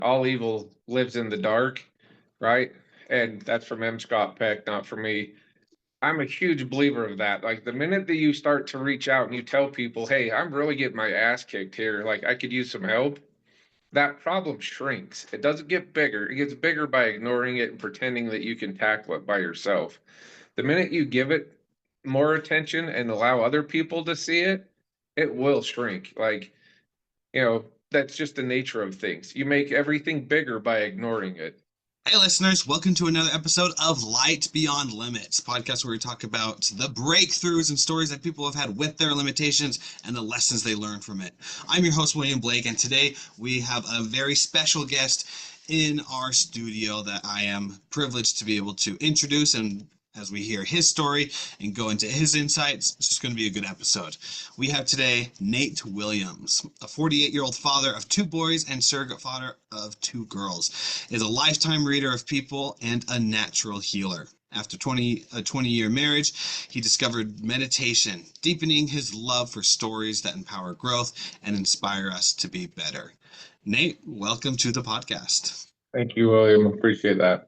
all evil lives in the dark, right? And that's from M. Scott Peck, not from me. I'm a huge believer of that. Like the minute that you start to reach out and you tell people, hey, I'm really getting my ass kicked here, like I could use some help, that problem shrinks. It doesn't get bigger. It gets bigger by ignoring it and pretending that you can tackle it by yourself. The minute you give it more attention and allow other people to see it, it will shrink. Like, that's just the nature of things. You make everything bigger by ignoring it. Hey, listeners, welcome to another episode of Light Beyond Limits, podcast where we talk about the breakthroughs and stories that people have had with their limitations and the lessons they learned from it. I'm your host, William Blake, and today we have a very special guest in our studio that I am privileged to be able to introduce. And as we hear his story and go into his insights, it's just going to be a good episode. We have today Nate Williams, a 48-year-old father of two boys and surrogate father of two girls, is a lifetime reader of people and a natural healer. After a 20-year marriage, he discovered meditation, deepening his love for stories that empower growth and inspire us to be better. Nate, welcome to the podcast. Thank you, William. Appreciate that.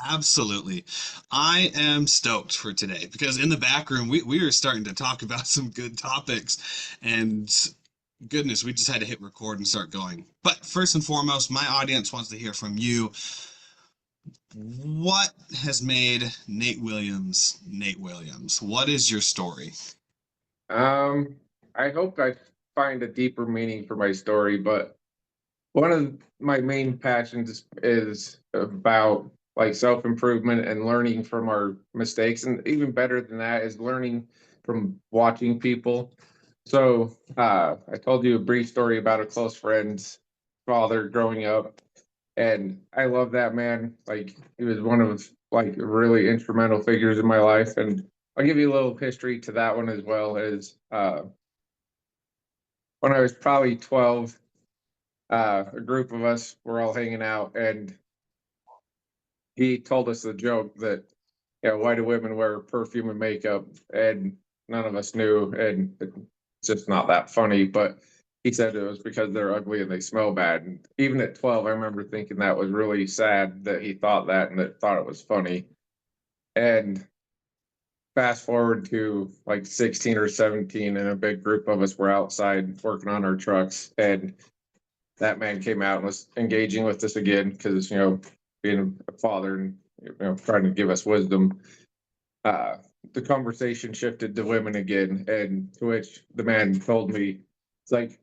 Absolutely. I am stoked for today because in the back room, we are starting to talk about some good topics, and goodness, we just had to hit record and start going. But first and foremost, my audience wants to hear from you. What has made Nate Williams Nate Williams? What is your story? Um, I hope I find a deeper meaning for my story, but one of my main passions is about like self-improvement and learning from our mistakes. And even better than that is learning from watching people. So I told you a brief story about a close friend's father growing up. And I love that man. Like he was one of like really instrumental figures in my life. And I'll give you a little history to that one as well as when I was probably 12, a group of us were all hanging out, and he told us the joke that, why do women wear perfume and makeup? And none of us knew, and it's just not that funny. But he said it was because they're ugly and they smell bad. And even at 12, I remember thinking that was really sad that he thought that and that thought it was funny. And fast forward to like 16 or 17, and a big group of us were outside working on our trucks, and that man came out and was engaging with us again because being a father and trying to give us wisdom. uh the conversation shifted to women again, and to which the man told me, it's like,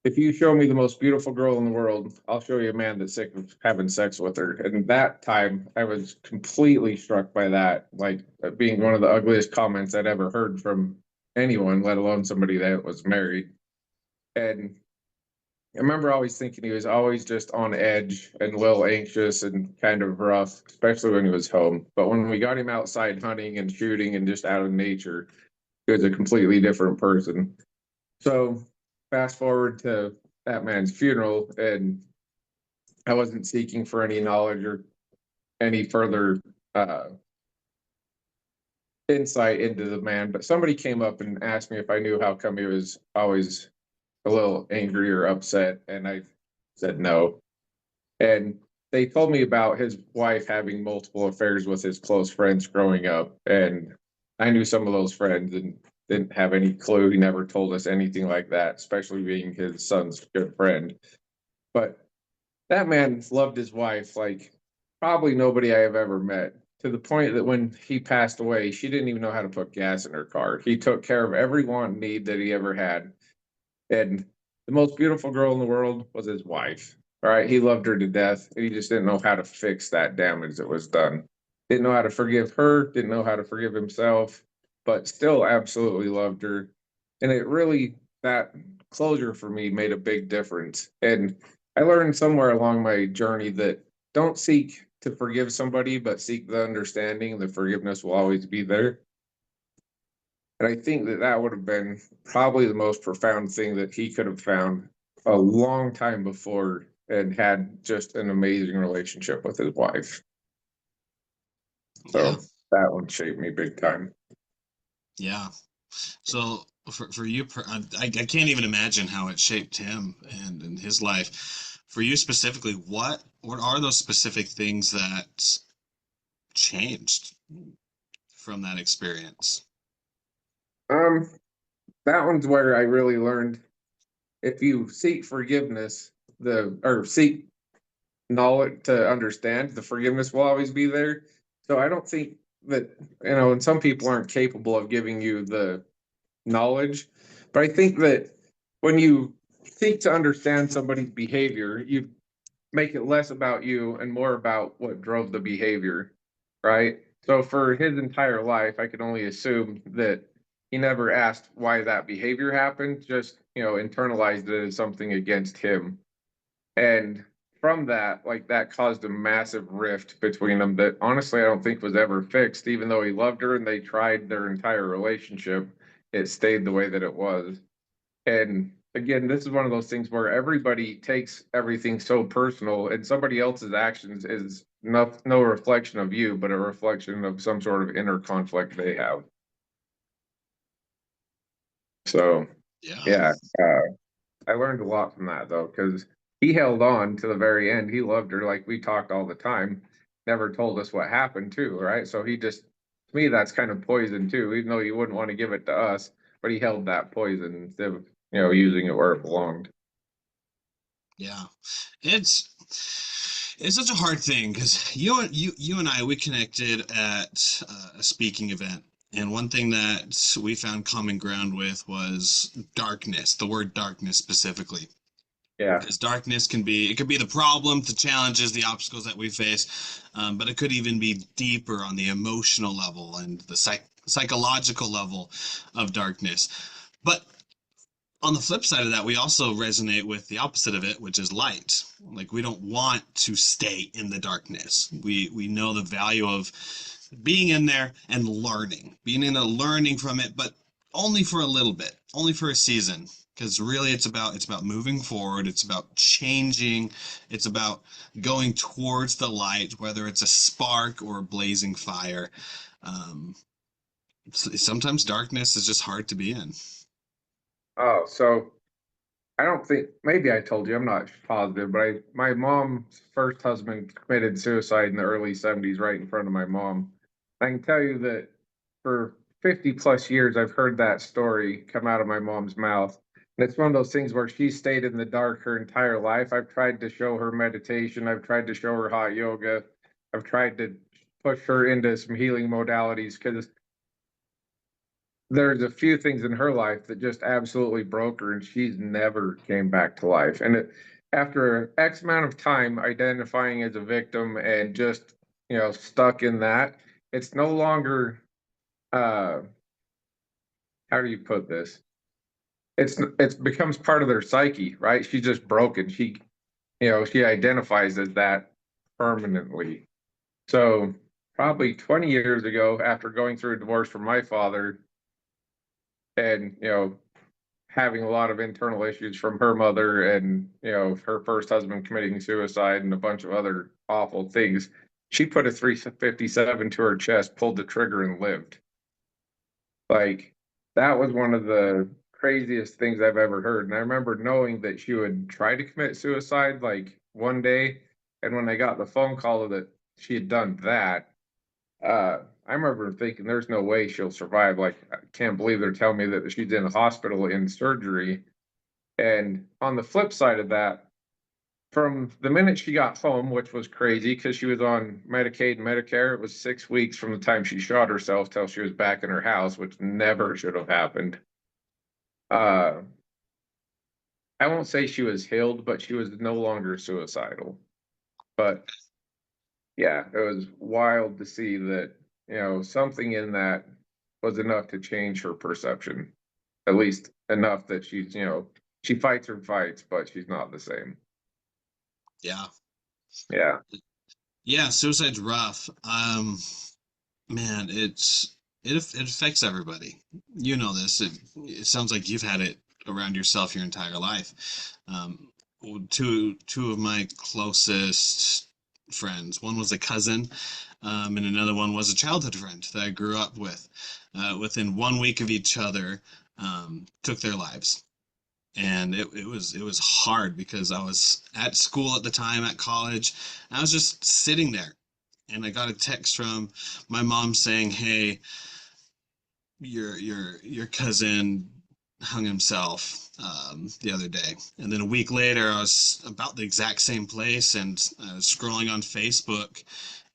if you show me the most beautiful girl in the world, I'll show you a man that's sick of having sex with her. And that time I was completely struck by that, like being one of the ugliest comments I'd ever heard from anyone, let alone somebody that was married. And I remember always thinking he was always just on edge and a little anxious and kind of rough, especially when he was home. But when we got him outside hunting and shooting and just out of nature, he was a completely different person. So fast forward to that man's funeral, and I wasn't seeking for any knowledge or any further uh, insight into the man, but somebody came up and asked me if I knew how come he was always a little angry or upset, and I said no. And they told me about his wife having multiple affairs with his close friends growing up. And I knew some of those friends and didn't have any clue. He never told us anything like that, especially being his son's good friend. But that man loved his wife like probably nobody I have ever met, to the point that when he passed away, she didn't even know how to put gas in her car. He took care of every want and need that he ever had. And the most beautiful girl in the world was his wife. All right. He loved her to death. And he just didn't know how to fix that damage that was done. Didn't know how to forgive her, didn't know how to forgive himself, but still absolutely loved her. And it really, that closure for me made a big difference. And I learned somewhere along my journey that don't seek to forgive somebody, but seek the understanding. The forgiveness will always be there. And I think that that would have been probably the most profound thing that he could have found a long time before, and had just an amazing relationship with his wife. Yeah, So that one shaped me big time. yeah. So for you, I can't even imagine how it shaped him and in his life. For you specifically, what are those specific things that changed from that experience? Um, that one's where I really learned if you seek forgiveness, or seek knowledge to understand, the forgiveness will always be there. So I don't think that, and some people aren't capable of giving you the knowledge, but I think that when you seek to understand somebody's behavior, you make it less about you and more about what drove the behavior, right? So for his entire life, I could only assume that he never asked why that behavior happened, just, internalized it as something against him. And from that, like that caused a massive rift between them that honestly I don't think was ever fixed, even though he loved her and they tried their entire relationship, it stayed the way that it was. And again, this is one of those things where everybody takes everything so personal, and somebody else's actions is no reflection of you, but a reflection of some sort of inner conflict they have. So, Yeah. yeah, uh, I learned a lot from that though, because he held on to the very end. He loved her like we talked all the time. Never told us what happened too, right? So he just, to me, that's kind of poison too, even though he wouldn't want to give it to us, but he held that poison instead of, using it where it belonged. Yeah, it's such a hard thing because you and I we connected at a speaking event, and one thing that we found common ground with was darkness. The word darkness specifically, Yeah. because darkness it could be the problem, the challenges, the obstacles that we face, but it could even be deeper on the emotional level and the psychological level of darkness. But on the flip side of that, we also resonate with the opposite of it, which is light. Like we don't want to stay in the darkness. We know the value of being in there and learning, being in a learning from it, but only for a little bit, only for a season. Because really, it's about moving forward. It's about changing. It's about going towards the light, whether it's a spark or a blazing fire. Um, Sometimes darkness is just hard to be in. Oh, so I don't think, maybe I told you, I'm not positive, but my mom's first husband committed suicide in the early 70s right in front of my mom. I can tell you that for 50 plus years, I've heard that story come out of my mom's mouth. And it's one of those things where she stayed in the dark her entire life. I've tried to show her meditation, I've tried to show her hot yoga, I've tried to push her into some healing modalities because there's a few things in her life that just absolutely broke her and she's never came back to life. And after X amount of time identifying as a victim and just, stuck in that, it's no longer, uh, how do you put this? It's becomes part of their psyche, right? She's just broken. She identifies as that permanently. So probably 20 years ago, after going through a divorce from my father and, having a lot of internal issues from her mother and, her first husband committing suicide and a bunch of other awful things, she put a 357 to her chest, pulled the trigger, and lived. Like, that was one of the craziest things I've ever heard. And I remember knowing that she would try to commit suicide like one day. And when I got the phone call that she had done that, I remember thinking, there's no way she'll survive. Like, I can't believe they're telling me that she's in the hospital in surgery. And on the flip side of that, from the minute she got home, which was crazy because she was on Medicaid and Medicare, it was 6 weeks from the time she shot herself till she was back in her house, which never should have happened. Uh, I won't say she was healed, but she was no longer suicidal. But yeah, it was wild to see that, something in that was enough to change her perception, at least enough that she's, she fights her fights, but she's not the same. Yeah. Yeah. Yeah, suicide's rough. Man, it affects everybody. You know this. It sounds like you've had it around yourself your entire life. Two of my closest friends. One was a cousin, and another one was a childhood friend that I grew up with. Within 1 week of each other, took their lives. And it was hard because I was at school at the time, at college. And I was just sitting there, and I got a text from my mom saying, "Hey, your cousin hung himself the other day." And then a week later, I was about the exact same place, and I was scrolling on Facebook,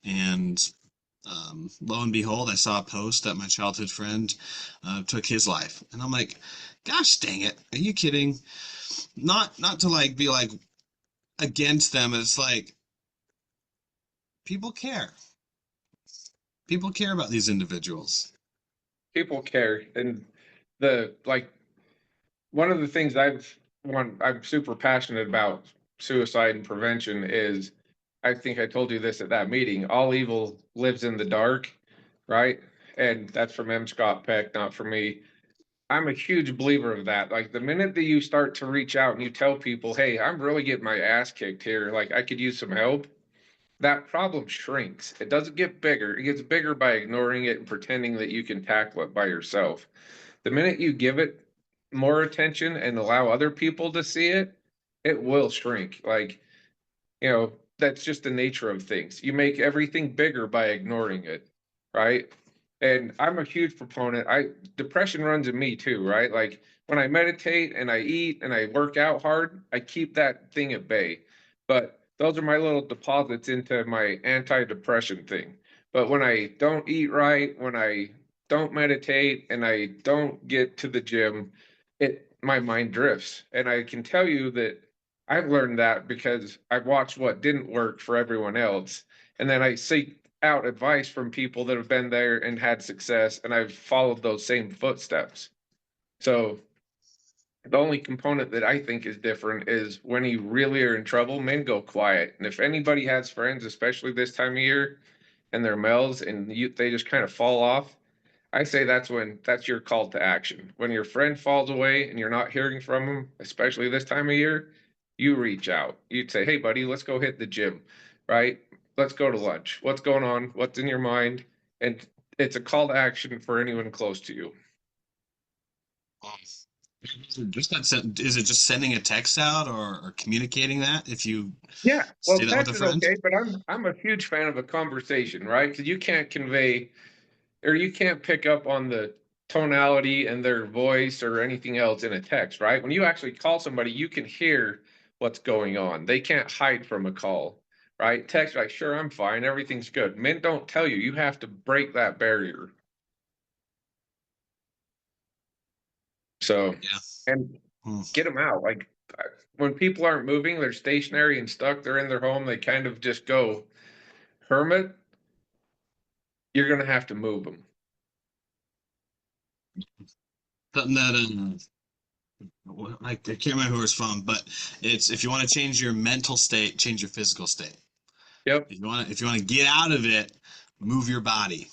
and lo and behold, I saw a post that my childhood friend took his life, and I'm like, "Gosh dang it! Are you kidding?" Not to like be like against them. It's like people care. People care about these individuals. People care. And the like one of the things I'm super passionate about suicide and prevention is, I think I told you this at that meeting, all evil lives in the dark, right? And that's from M. Scott Peck, not from me. I'm a huge believer of that. Like the minute that you start to reach out and you tell people, hey, I'm really getting my ass kicked here, like I could use some help, that problem shrinks. It doesn't get bigger. It gets bigger by ignoring it and pretending that you can tackle it by yourself. The minute you give it more attention and allow other people to see it, it will shrink. Like, that's just the nature of things. You make everything bigger by ignoring it, right? And I'm a huge proponent. Depression runs in me too, right? Like when I meditate and I eat and I work out hard, I keep that thing at bay. But those are my little deposits into my anti-depression thing. But when I don't eat right, when I don't meditate and I don't get to the gym, my mind drifts. And I can tell you that I've learned that because I've watched what didn't work for everyone else. And then I seek out advice from people that have been there and had success, and I've followed those same footsteps. So the only component that I think is different is when you really are in trouble, men go quiet. And if anybody has friends, especially this time of year, and they're males and they just kind of fall off, I say that's your call to action. When your friend falls away and you're not hearing from them, especially this time of year, you reach out. You'd say, "Hey, buddy, let's go hit the gym, right? Let's go to lunch. What's going on? What's in your mind?" And it's a call to action for anyone close to you. Is it just sending a text out, or communicating that if you Yeah, well, say that with a text is friend? okay, but I'm a huge fan of a conversation, right? Because you can't convey or you can't pick up on the tonality and their voice or anything else in a text, right? When you actually call somebody, you can hear what's going on. They can't hide from a call, right? Text like, sure, I'm fine, everything's good. Men don't tell you. You have to break that barrier. So, Yeah. and Hmm. get them out. Like when people aren't moving, they're stationary and stuck. They're in their home. They kind of just go hermit. You're gonna have to move them. Something that I can't remember who it's from, but it's if you want to change your mental state, change your physical state. Yep. If you want to get out of it, move your body.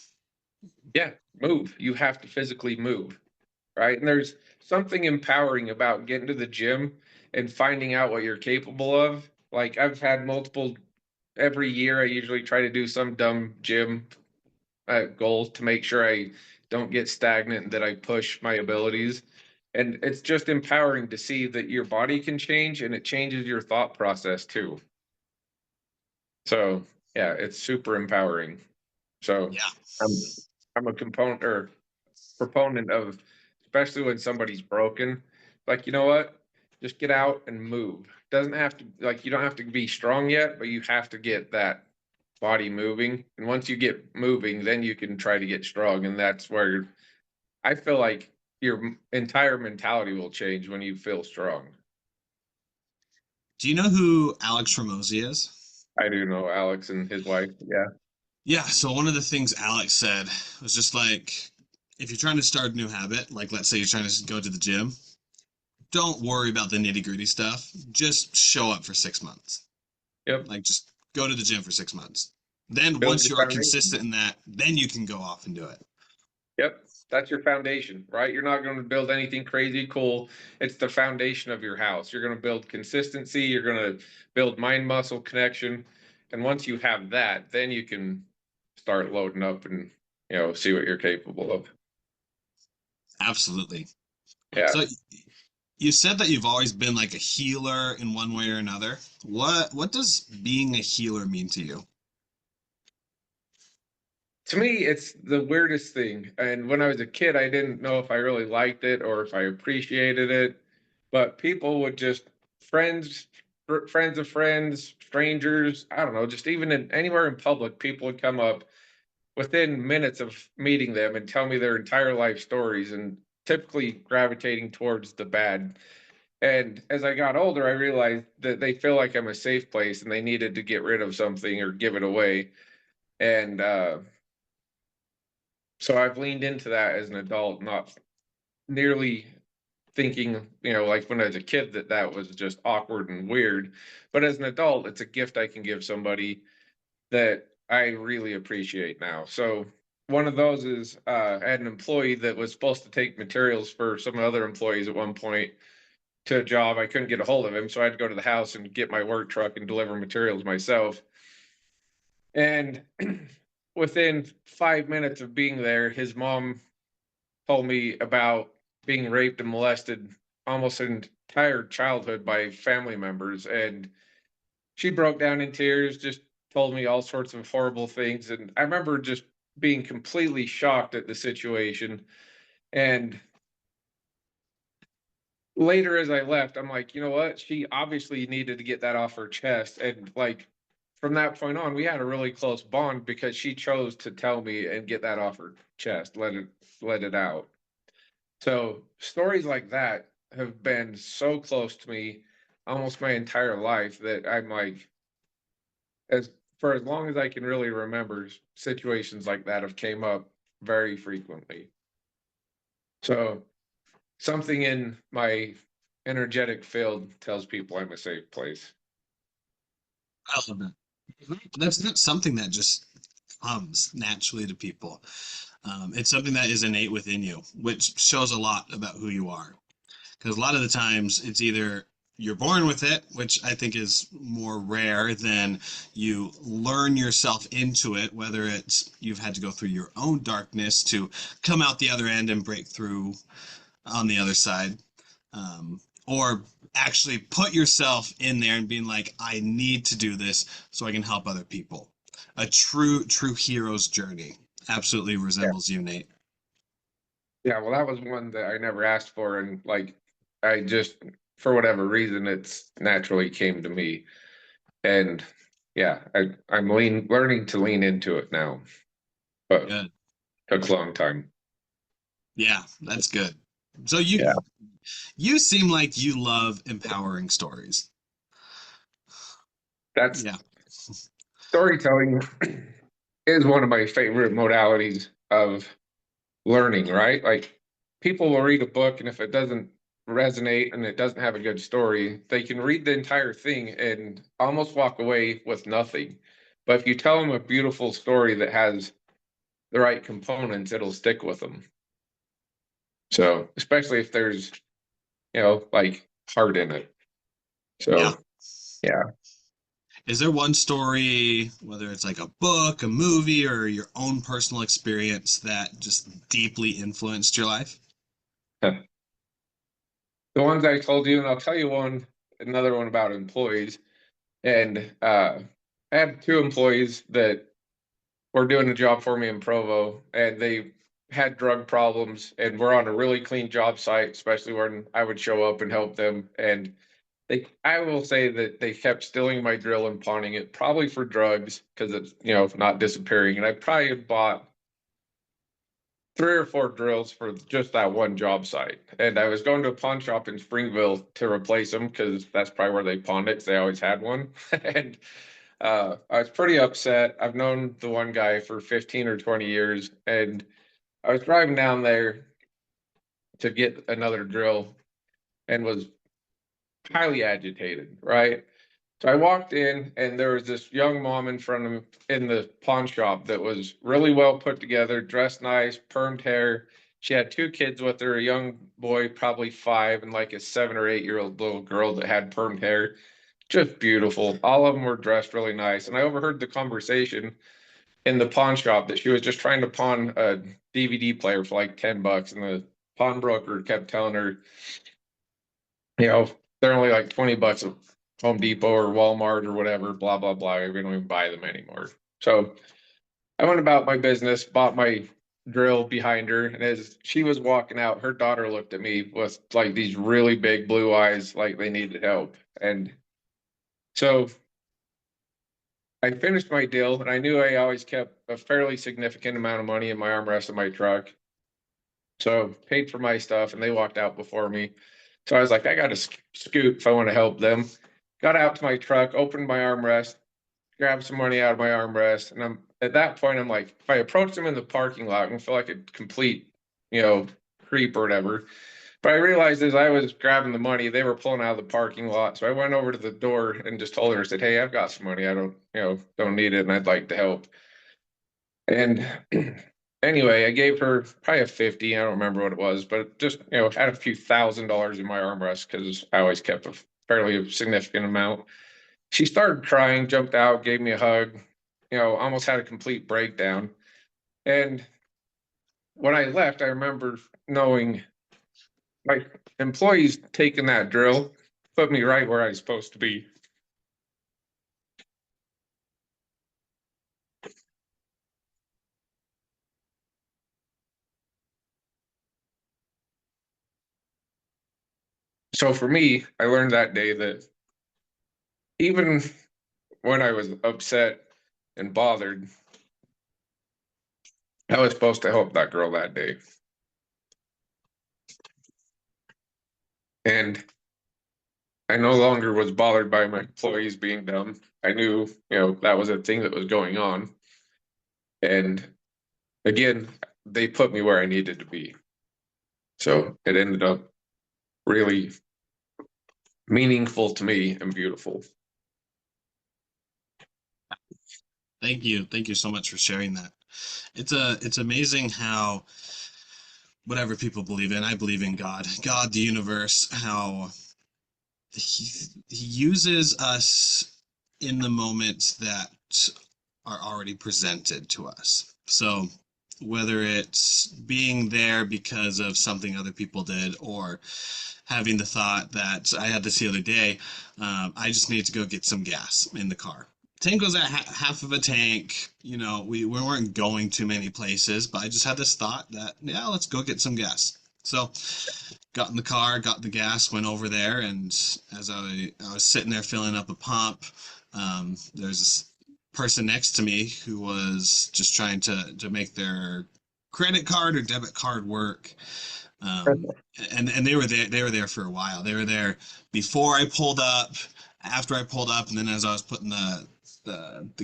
Yeah. Move. You have to physically move. Right? And there's something empowering about getting to the gym and finding out what you're capable of. Like I've had multiple every year. I usually try to do some dumb gym goals to make sure I don't get stagnant and that I push my abilities. And it's just empowering to see that your body can change and it changes your thought process too. So yeah, it's super empowering. So Yeah. I'm I'm a component or proponent of, especially when somebody's broken, like, you know what? Just get out and move. Doesn't have to, like, you don't have to be strong yet, but you have to get that body moving. And once you get moving, then you can try to get strong. And that's where I feel like your entire mentality will change when you feel strong. Do you know who Alex Ramosi is? I do know Alex and his wife. Yeah. Yeah, so one of the things Alex said was just like, if you're trying to start a new habit, like let's say you're trying to go to the gym, don't worry about the nitty-gritty stuff. Just show up for 6 months. Yep. Like just go to the gym for 6 months. Then Build once your you are foundation. consistent in that, then you can go off and do it. Yep. That's your foundation, right? You're not going to build anything crazy cool. It's the foundation of your house. You're going to build consistency. You're going to build mind muscle connection. And once you have that, then you can start loading up and, see what you're capable of. Absolutely. Yeah. So you said that you've always been like a healer in one way or another. What does being a healer mean to you? To me, it's the weirdest thing. And when I was a kid, I didn't know if I really liked it or if I appreciated it. But people would just friends, friends of friends, strangers, I don't know, just even anywhere in public, people would come up within minutes of meeting them and tell me their entire life stories and typically gravitating towards the bad. And as I got older, I realized that they feel like I'm a safe place and they needed to get rid of something or give it away. And so I've leaned into that as an adult, not nearly thinking, like when I was a kid that that was just awkward and weird. But as an adult, it's a gift I can give somebody that I really appreciate now. So one of those is I had an employee that was supposed to take materials for some other employees at one point to a job. I couldn't get a hold of him, so I had to go to the house and get my work truck and deliver materials myself. And within 5 minutes of being there, his mom told me about being raped and molested almost an entire childhood by family members. And she broke down in tears, just told me all sorts of horrible things. And I remember just being completely shocked at the situation. And later, as I left, I'm like, you know what? She obviously needed to get that off her chest. And like from that point on, we had a really close bond because she chose to tell me and get that off her chest, let it out. So stories like that have been so close to me almost my entire life that I'm like, as for as long as I can really remember, situations like that have came up very frequently. So something in my energetic field tells people I'm a safe place. I love that. That's not something that just comes naturally to people. It's something that is innate within you, which shows a lot about who you are. Because a lot of the times it's either you're born with it, which I think is more rare than you learn yourself into it, whether it's you've had to go through your own darkness to come out the other end and break through on the other side, or actually put yourself in there and being like, I need to do this so I can help other people. A true hero's journey. Absolutely Yeah. resembles you, Nate. Yeah. Well, that was one that I never asked for. And like, I just, for whatever reason, it's naturally came to me. And yeah, I'm learning to lean into it now, but Good. took a long time. Yeah, that's good. So Yeah. you seem like you love empowering stories. That's Yeah. storytelling is one of my favorite modalities of learning, right? Like people will read a book and if it doesn't resonate and it doesn't have a good story, they can read the entire thing and almost walk away with nothing. But if you tell them a beautiful story that has the right components, it'll stick with them. So, especially if there's, like heart in it. Yeah. So, yeah, Is there one story, whether it's like a book, a movie, or your own personal experience that just deeply influenced your life? the ones I told you, and I'll tell you another one about employees. And I have two employees that were doing a job for me in Provo, and they had drug problems, and we're on a really clean job site, especially when I would show up and help them. And I will say that they kept stealing my drill and pawning it, probably for drugs, because it's not disappearing. And I probably had bought 3 or 4 drills for just that one job site. And I was going to a pawn shop in Springville to replace them because that's probably where they pawned it, 'cause they always had one. And I was pretty upset. I've known the one guy for 15 or 20 years, and I was driving down there to get another drill and was highly agitated, right? So I walked in, and there was this young mom in front of me in the pawn shop that was really well put together, dressed nice, permed hair. She had 2 kids with her, a young boy, probably 5, and like a 7 or 8 year old little girl that had permed hair. Just beautiful. All of them were dressed really nice. And I overheard the conversation in the pawn shop that she was just trying to pawn a DVD player for like $10, and the pawnbroker kept telling her, you know, they're only like 20 bucks at Home Depot or Walmart or whatever, blah, blah, blah. We don't even buy them anymore. So I went about my business, bought my drill behind her. And as she was walking out, her daughter looked at me with like these really big blue eyes, like they needed help. And so I finished my deal, and I knew I always kept a fairly significant amount of money in my armrest of my truck. So paid for my stuff, and they walked out before me. So I was like, I got to scoot if I want to help them. Got out to my truck, opened my armrest, grabbed some money out of my armrest, and I'm at that point, I'm like, if I approach them in the parking lot, I'm gonna feel like a complete, you know, creep or whatever. But I realized as I was grabbing the money, they were pulling out of the parking lot. So I went over to the door and just told her, I said, hey, I've got some money. I don't, don't need it, and I'd like to help. And anyway, I gave her probably a 50. I don't remember what it was, but just, had a few $1,000s in my armrest because I always kept a fairly significant amount. She started crying, jumped out, gave me a hug, almost had a complete breakdown. And when I left, I remember knowing my employees taking that drill put me right where I was supposed to be. So for me, I learned that day that even when I was upset and bothered, I was supposed to help that girl that day. And I no longer was bothered by my employees being dumb. I knew, that was a thing that was going on. And again, they put me where I needed to be. So it ended up really meaningful to me and beautiful. Thank you so much for sharing that. It's amazing how whatever people believe in, I believe in God, the universe, how he uses us in the moments that are already presented to us. So whether it's being there because of something other people did, or having the thought that I had this the other day, I just need to go get some gas in the car. Tank was at half of a tank. We weren't going too many places, but I just had this thought that, yeah, let's go get some gas. So got in the car, got the gas, went over there, and as I was sitting there filling up a pump, there's this person next to me who was just trying to make their credit card or debit card work. And they were there for a while. They were there before I pulled up, after I pulled up, and then as I was putting the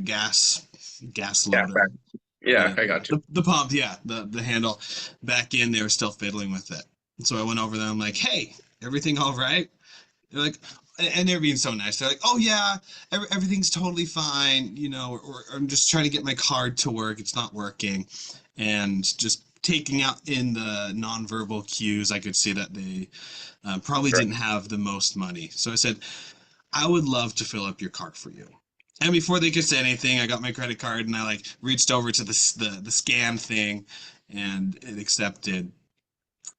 gas Yeah, loader, yeah, I got you. the pump, yeah, the handle back in, they were still fiddling with it. So I went over there. I'm like, hey, everything all right? They're like, and they're being so nice. They're like, oh yeah, everything's totally fine. Or I'm just trying to get my card to work. It's not working, and just taking out in the nonverbal cues, I could see that they probably Sure. didn't have the most money. So I said, I would love to fill up your card for you. And before they could say anything, I got my credit card and I like reached over to the scan thing, and it accepted.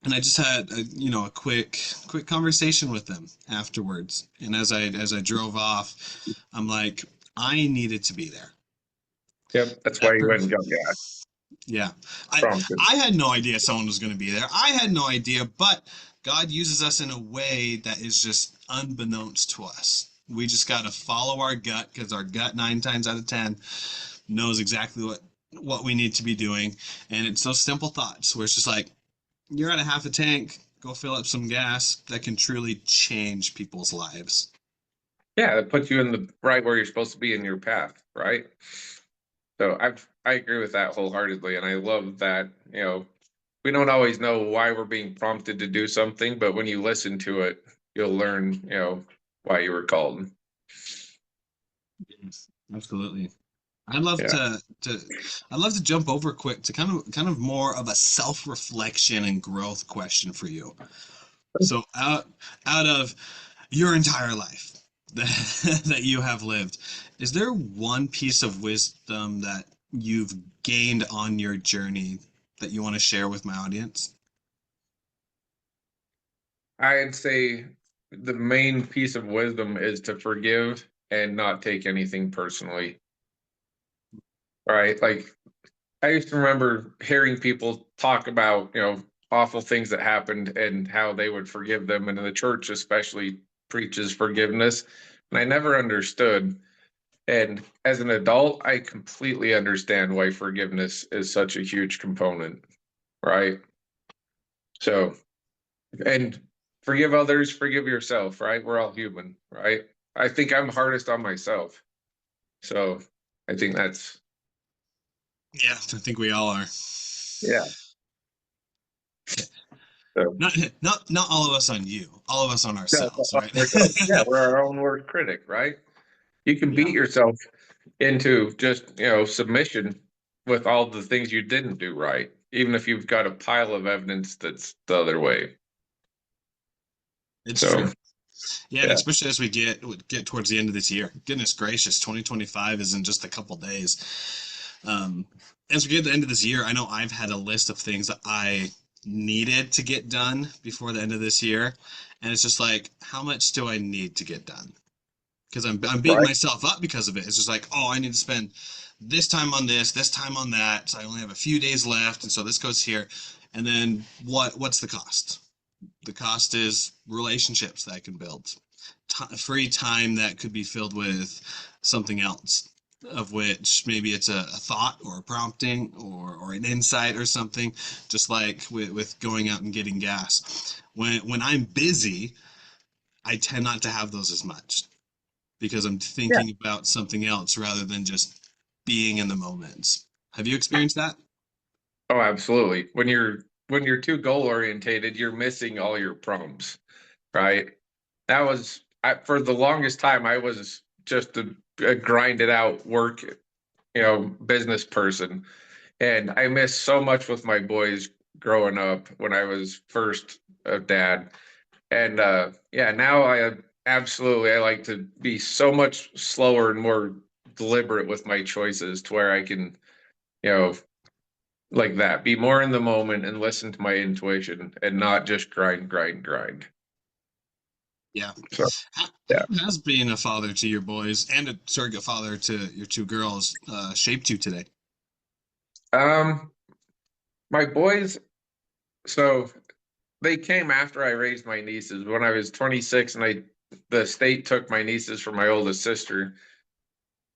And I just had a quick conversation with them afterwards. And as I drove off, I'm like, I needed to be there. Yep, that's why That you per- went and got gas. yeah, I Prompted. I had no idea someone was going to be there. I had no idea, but God uses us in a way that is just unbeknownst to us. We just got to follow our gut, because our gut 9 times out of 10 knows exactly what we need to be doing. And it's those simple thoughts where it's just like, you're at a half a tank, go fill up some gas, that can truly change people's lives. Yeah, it puts you in the right where you're supposed to be in your path, right? So I agree with that wholeheartedly, and I love that, we don't always know why we're being prompted to do something, but when you listen to it, you'll learn, why you were called. Yes, absolutely. I'd love Yeah. to I'd love to jump over quick to kind of more of a self-reflection and growth question for you. So out of your entire life that you have lived, is there one piece of wisdom that you've gained on your journey that you want to share with my audience? I'd say the main piece of wisdom is to forgive and not take anything personally. Right? Like I used to remember hearing people talk about, awful things that happened and how they would forgive them. And the church especially preaches forgiveness. And I never understood. And as an adult, I completely understand why forgiveness is such a huge component, right? So, and forgive others, forgive yourself, right? We're all human, right? I think I'm hardest on myself. So I think that's, Yeah, I think we all are. yeah. So, Not all of us on you, all of us on yeah, ourselves, on right? ourselves. Yeah, we're our own worst critic, right? You can Yeah. beat yourself into just, submission with all the things you didn't do right, even if you've got a pile of evidence that's the other way. It's So, true. Yeah, and yeah, especially as we get towards the end of this year. Goodness gracious, 2025 is in just a couple days. Um, as we get to the end of this year, I know I've had a list of things that I needed to get done before the end of this year, and it's just like, how much do I need to get done? Because I'm beating right. myself up because of it. It's just like, oh, I need to spend this time on this time on that. So I only have a few days left, and so this goes here. And then what's the cost? The cost is relationships that I can build, free time that could be filled with something else, of which maybe it's a thought or a prompting or an insight or something, just like with going out and getting gas. When I'm busy, I tend not to have those as much because I'm Yeah. thinking about something else rather than just being in the moment. Have you experienced that? Oh, absolutely. When you're too goal orientated, you're missing all your prompts, right? That was for the longest time. I was just a grinded out work, business person, and I missed so much with my boys growing up when I was first a dad. And yeah, now I like to be so much slower and more deliberate with my choices to where I can, you know, like that, be more in the moment and listen to my intuition and not just grind, grind, grind. Yeah. So How, yeah. how has being a father to your boys and a surrogate father to your two girls shaped you today? Um, my boys, so they came after I raised my nieces when I was 26 and the state took my nieces from my oldest sister.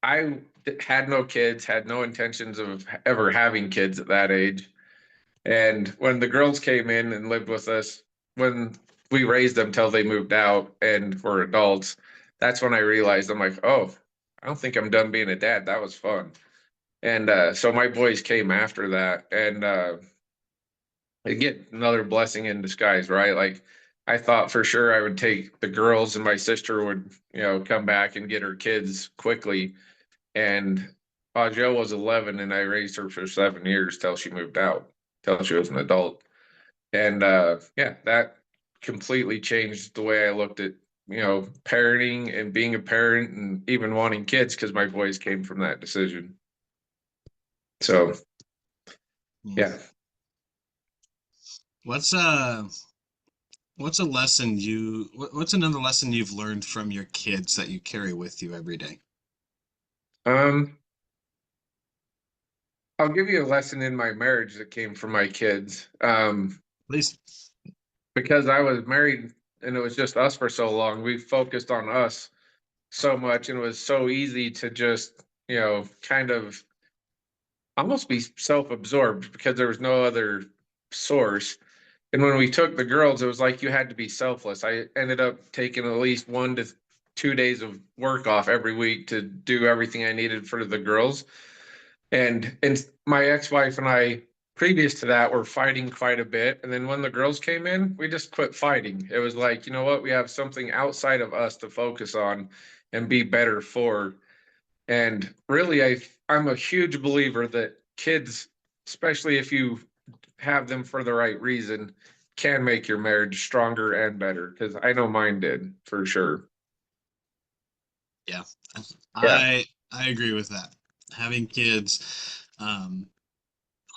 Had no kids, had no intentions of ever having kids at that age. And when the girls came in and lived with us, when we raised them till they moved out and were adults, that's when I realized I'm like, oh, I don't think I'm done being a dad. That was fun. And so my boys came after that. And again, another blessing in disguise, right? Like I thought for sure I would take the girls and my sister would, come back and get her kids quickly. And Joe was 11 and I raised her for 7 years till she moved out, till she was an adult. And yeah, that completely changed the way I looked at, parenting and being a parent and even wanting kids because my boys came from that decision. So Hmm. yeah. What's uh what's a lesson what's another lesson you've learned from your kids that you carry with you every day? Um, I'll give you a lesson in my marriage that came from my kids. Please. Because I was married and it was just us for so long, we focused on us so much and it was so easy to just, kind of almost be self-absorbed because there was no other source. And when we took the girls, it was like you had to be selfless. I ended up taking at least 1 to 2 days of work off every week to do everything I needed for the girls. And my ex-wife and I, previous to that, were fighting quite a bit. And then when the girls came in, we just quit fighting. It was like, you know what, we have something outside of us to focus on and be better for. And really, I'm a huge believer that kids, especially if you have them for the right reason, can make your marriage stronger and better. Because I know mine did for sure. Yeah. Yeah. I agree with that. Having kids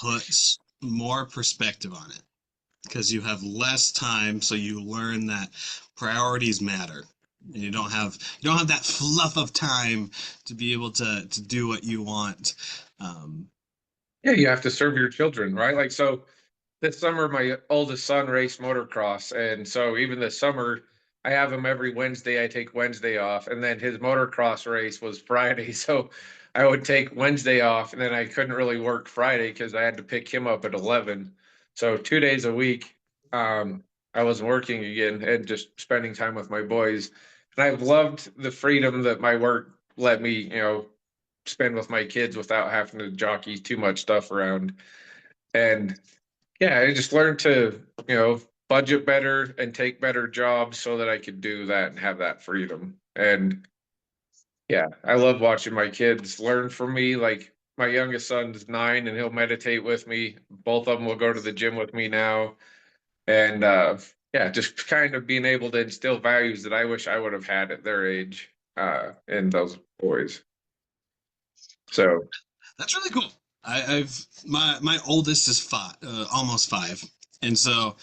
puts more perspective on it. because you have less time, so you learn that priorities matter. And you don't have that fluff of time to be able to do what you want. Um, Yeah, you have to serve your children, right? Like, so this summer, my oldest son raced motocross, and so even this summer, I have him every Wednesday. I take Wednesday off, and then his motocross race was Friday, so I would take Wednesday off, and then I couldn't really work Friday because I had to pick him up at 11. So 2 days a week, I was working again and just spending time with my boys. And I've loved the freedom that my work let me, spend with my kids without having to jockey too much stuff around. And yeah, I just learned to, budget better and take better jobs so that I could do that and have that freedom. And yeah, I love watching my kids learn from me. Like my youngest son's 9 and he'll meditate with me. Both of them will go to the gym with me now. And yeah, just kind of being able to instill values that I wish I would have had at their age in those boys. So that's really cool. My oldest is five, almost 5, and so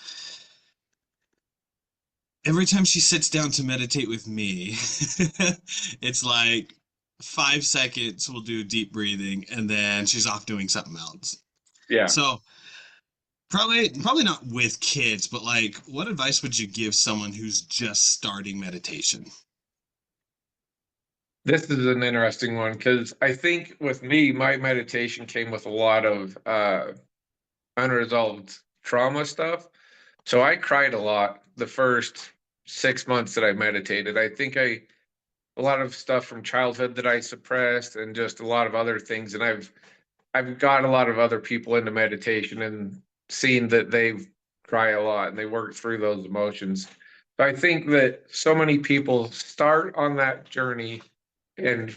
every time she sits down to meditate with me, it's like 5 seconds. We'll do deep breathing, and then she's off doing something else. yeah, So probably not with kids, but like, what advice would you give someone who's just starting meditation? this is an interesting one because I think with me, my meditation came with a lot of unresolved trauma stuff. So I cried a lot the first 6 months that I meditated. I think a lot of stuff from childhood that I suppressed and just a lot of other things. And I've got a lot of other people into meditation and seen that they cry a lot and they work through those emotions. So I think that so many people start on that journey and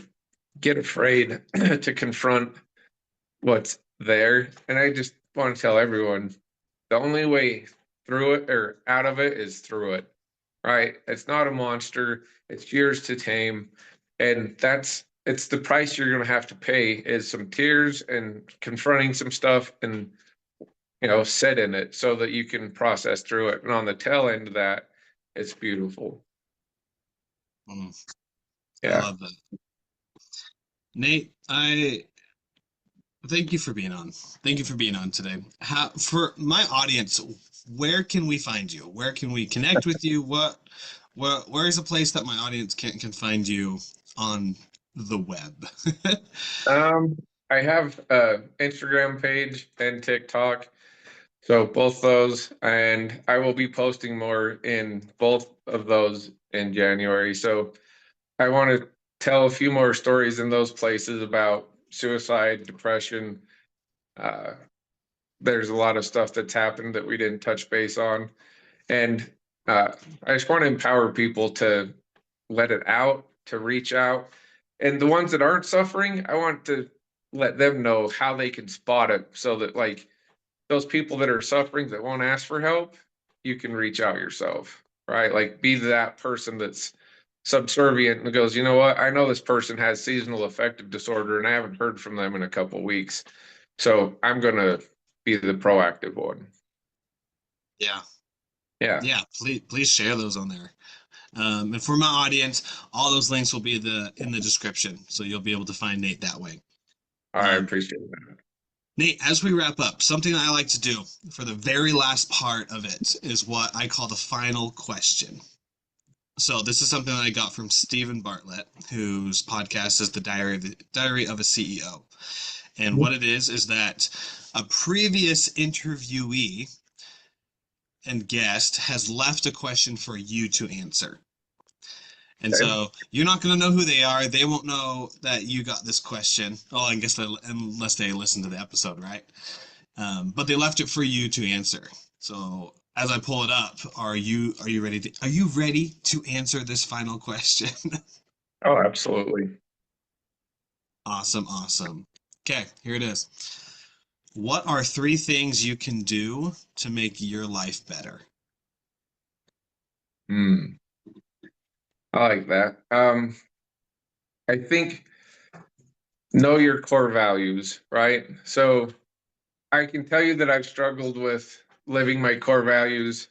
get afraid to confront what's there. And I just want to tell everyone the only way through it or out of it is through it, right? It's not a monster, it's yours to tame. And it's the price you're going to have to pay is some tears and confronting some stuff and, sit in it so that you can process through it. And on the tail end of that, it's beautiful. Mm, I Yeah. love that. Nate, I thank you for being on. Thank you for being on today. For my audience, where can we find you? Where can we connect with you? Where is a place that my audience can find you on the web? Um, I have a Instagram page and TikTok. So both those, and I will be posting more in both of those in January. So I want to tell a few more stories in those places about suicide, depression. Uh, there's a lot of stuff that's happened that we didn't touch base on. And I just want to empower people to let it out, to reach out. And the ones that aren't suffering, I want to let them know how they can spot it so that, like, those people that are suffering that won't ask for help, you can reach out yourself, right? Like, be that person that's subservient and goes, you know what? I know this person has seasonal affective disorder and I haven't heard from them in a couple of weeks. So I'm going to be the proactive one. Yeah. Yeah. Yeah, please share those on there. And for my audience, all those links will be in the description, so you'll be able to find Nate that way. I Um, appreciate that. Nate, as we wrap up, something I like to do for the very last part of it is what I call the final question. So this is something that I got from Stephen Bartlett, whose podcast is the Diary of a CEO. And what it is that a previous interviewee and guest has left a question for you to answer. And Okay. so you're not going to know who they are. They won't know that you got this question. Oh, I guess unless they listen to the episode, right? But they left it for you to answer. So as I pull it up, are you ready to answer this final question? Oh, absolutely. Awesome, awesome. Okay, here it is. What are 3 things you can do to make your life better? Hmm. I like that. I think know your core values, right? So I can tell you that I've struggled with living my core values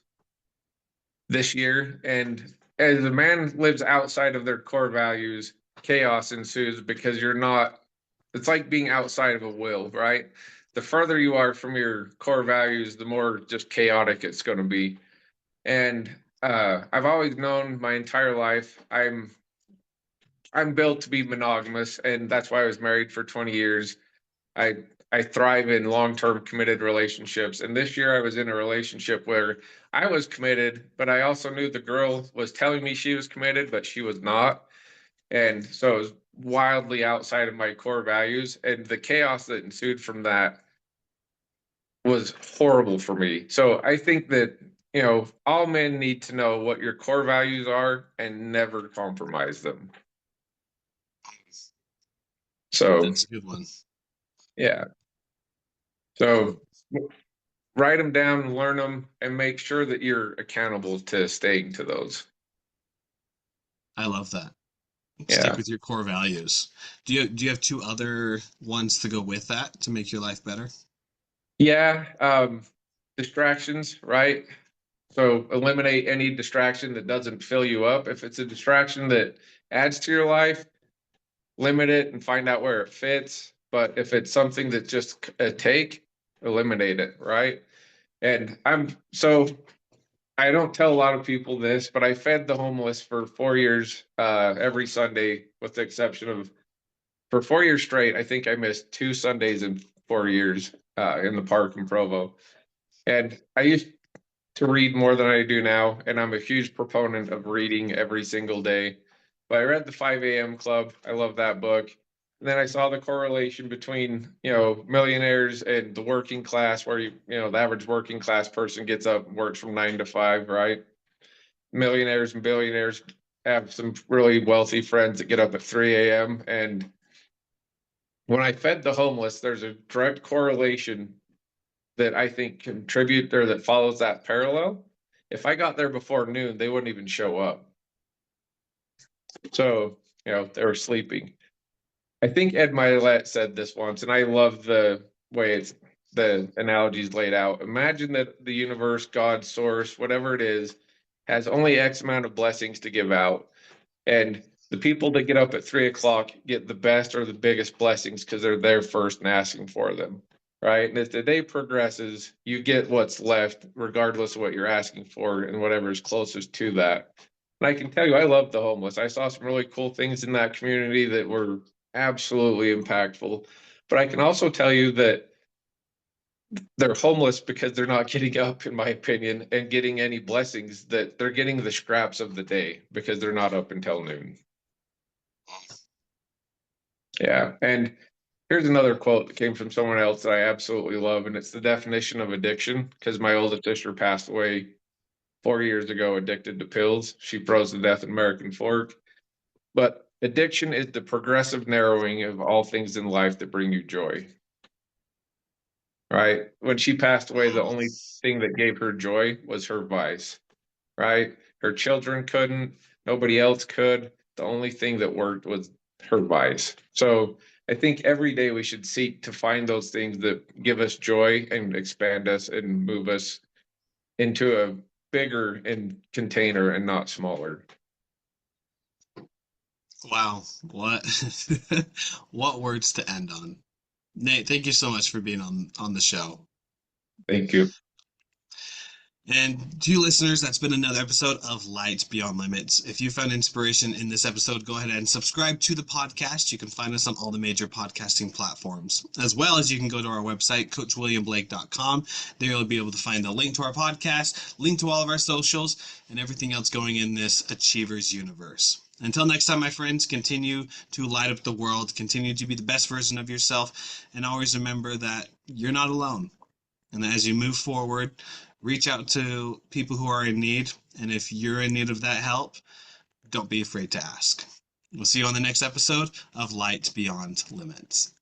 this year. And as a man lives outside of their core values, chaos ensues because you're not, it's like being outside of a will, right? The further you are from your core values, the more just chaotic it's going to be. And I've always known my entire life I'm built to be monogamous, and that's why I was married for 20 years. I I thrive in long-term committed relationships. And this year I was in a relationship where I was committed, but I also knew the girl was telling me she was committed, but she was not. And so it was wildly outside of my core values. And the chaos that ensued from that was horrible for me. So I think that, all men need to know what your core values are and never compromise them. So, That's a good one. yeah. So write them down, learn them, and make sure that you're accountable to staying to those. I love that. Stick Yeah. with your core values. Do you have two other ones to go with that to make your life better? Yeah. Distractions, right? So eliminate any distraction that doesn't fill you up. If it's a distraction that adds to your life, limit it and find out where it fits. But if it's something that just a take, eliminate it, right? And I don't tell a lot of people this, but I fed the homeless for 4 years, every Sunday, with the exception of for 4 years straight. I think I missed 2 Sundays in 4 years, in the park in Provo. And I used to read more than I do now, and I'm a huge proponent of reading every single day. But I read the 5 a.m. Club. I love that book. And then I saw the correlation between, millionaires and the working class, where the average working class person gets up and works from 9 to 5, right? Millionaires and billionaires have some really wealthy friends that get up at 3 a.m. And when I fed the homeless, there's a direct correlation that I think contribute or that follows that parallel. If I got there before noon, they wouldn't even show up. So, they were sleeping. I think Ed Milet said this once, and I love the way the analogies laid out. Imagine that the universe, God, source, whatever it is, has only X amount of blessings to give out. And the people that get up at 3 o'clock get the best or the biggest blessings because they're there first and asking for them. Right. And as the day progresses, you get what's left, regardless of what you're asking for and whatever is closest to that. And I can tell you, I love the homeless. I saw some really cool things in that community that were absolutely impactful. But I can also tell you that they're homeless because they're not getting up, in my opinion, and getting any blessings, that they're getting the scraps of the day because they're not up until noon. Yeah. And here's another quote that came from someone else that I absolutely love, and it's the definition of addiction, because my oldest sister passed away 4 years ago, addicted to pills. She froze to death in American Fork. But addiction is the progressive narrowing of all things in life that bring you joy. Right? When she passed away, the only thing that gave her joy was her vice. Right? Her children couldn't, nobody else could. The only thing that worked was her vice. So I think every day we should seek to find those things that give us joy and expand us and move us into a bigger and container and not smaller. Wow, what what words to end on. Nate, thank you so much for being on the show. Thank you. And to you listeners, that's been another episode of Light Beyond Limits. If you found inspiration in this episode, go ahead and subscribe to the podcast. You can find us on all the major podcasting platforms. As well as you can go to our website, coachwilliamblake.com. There you'll be able to find a link to our podcast, link to all of our socials, and everything else going in this Achievers universe. Until next time, my friends, continue to light up the world, continue to be the best version of yourself, and always remember that you're not alone. And as you move forward, reach out to people who are in need. And if you're in need of that help, don't be afraid to ask. We'll see you on the next episode of Light Beyond Limits.